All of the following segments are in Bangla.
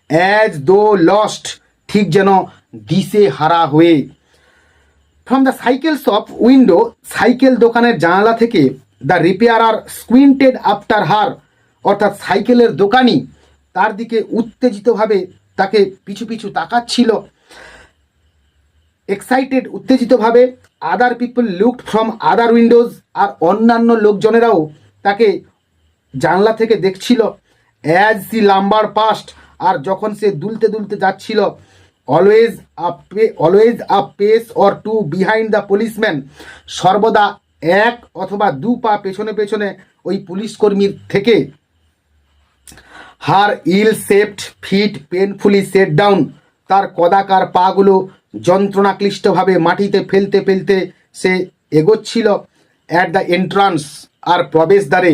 অ্যাজ দো লস্ট, ঠিক যেন দিশে হারা হয়ে। From the cycle shop window, cycle দোকানের জানালা থেকে দ্য রিপেয়ারার স্কুইন্টেড আফটার হার, অর্থাৎ সাইকেলের দোকানি তার দিকে উত্তেজিতভাবে তাকে পিছু পিছু তাকাচ্ছিল। এক্সাইটেড, উত্তেজিতভাবে। Other people looked from other windows, আর অন্যান্য লোকজনেরাও তাকে জানলা থেকে দেখছিল। অ্যাজ সি লাম্বার পাস্ট, আর যখন সে দুলতে দুলতে যাচ্ছিল। Always a pace or two behind the policeman, সর্বদা এক অথবা দু পা পেছনে পেছনে ওই পুলিশ কর্মীর থেকে। হার ইল শেপড ফিট পেনফুলি সেট ডাউন, তার কদাকার পাগুলো যন্ত্রণাক্লিষ্টভাবে মাটিতে ফেলতে ফেলতে সে এগোচ্ছিল। অ্যাট দ্য এন্ট্রান্স, আর প্রবেশদ্বারে,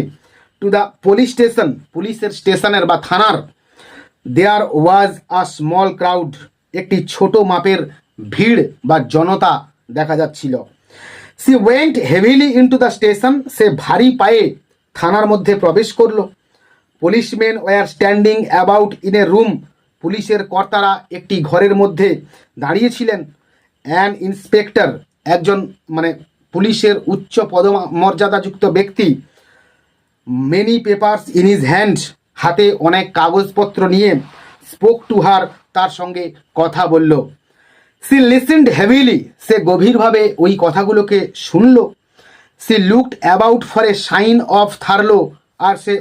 টু দ্য পুলিশ স্টেশন, পুলিশের স্টেশনের বা থানার। দেয়ার ওয়াজ আ স্মল ক্রাউড, একটি ছোট মাপের ভিড় বা জনতা দেখা যাচ্ছিল। She went heavily into the station, সে ভারী পায়ে থানার মধ্যে প্রবেশ করলো। Policeman were standing about in a room, পুলিশের কর্তারা একটি ঘরের মধ্যে দাঁড়িয়েছিলেন। অ্যান ইন্সপেক্টর, একজন পুলিশের উচ্চ পদমর্যাদাযুক্ত ব্যক্তি। Many papers in his hand, হাতে অনেক কাগজপত্র নিয়ে। স্পোক টু হার, তার সঙ্গে কথা বলল। সি লিসেন্ড হেভিলি, সে গভীরভাবে ওই কথাগুলোকে শুনল। She looked about for a sign of Thurlow, আর সে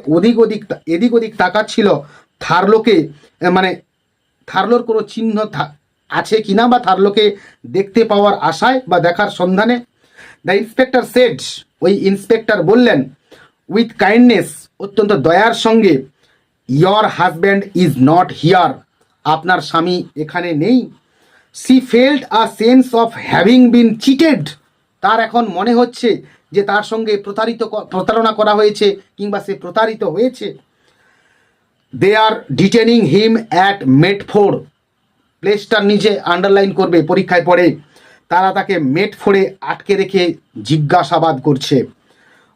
এদিক ওদিক তাকাচ্ছিল থার্লোকে, থার্লোর কোনো চিহ্ন আছে কিনা, বা থার্লোকে দেখতে পাওয়ার আশায় বা দেখার সন্ধানে। দ্য ইন্সপেক্টর সেড, ওই ইন্সপেক্টর বললেন, উইথ কাইন্ডনেস, অত্যন্ত দয়ার সঙ্গে, your husband is not here, আপনার স্বামী এখানে নেই। She felt a sense of having been cheated, তার এখন মনে হচ্ছে যে তার সঙ্গে প্রতারণা করা হয়েছে কিংবা সে প্রতারিত হয়েছে। দে আর ডিটেনিং হিম অ্যাট মেটফোর্ড, প্লেসটার নিচে আন্ডারলাইন করবে পরীক্ষায় পড়ে। তারা তাকে মেটফোর্ডে আটকে রেখে জিজ্ঞাসাবাদ করছে।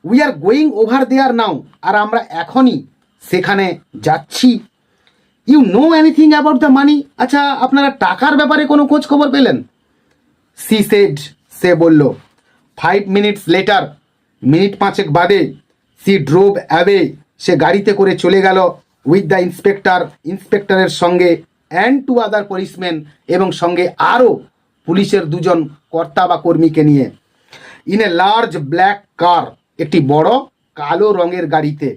We are going over there now, আর আমরা এখনই সেখানে যাচ্ছি। You know anything about the money, আচ্ছা আপনারা টাকার ব্যাপারে কোনো খোঁজ খবর পেলেন? সি সেড, সে বলল। 5 minutes লেটার, মিনিট 5 বাদে। সি ড্রোভ অ্যাওয়ে, সে গাড়িতে করে চলে গেল। উইথ দ্য ইন্সপেক্টর, ইন্সপেক্টরের সঙ্গে। অ্যান্ড 2 আদার পুলিশম্যান, এবং সঙ্গে আরও পুলিশের 2জন কর্তা বা কর্মীকে নিয়ে। ইন এ লার্জ ব্ল্যাক কার, একটি বড় কালো রঙের গাড়িতে।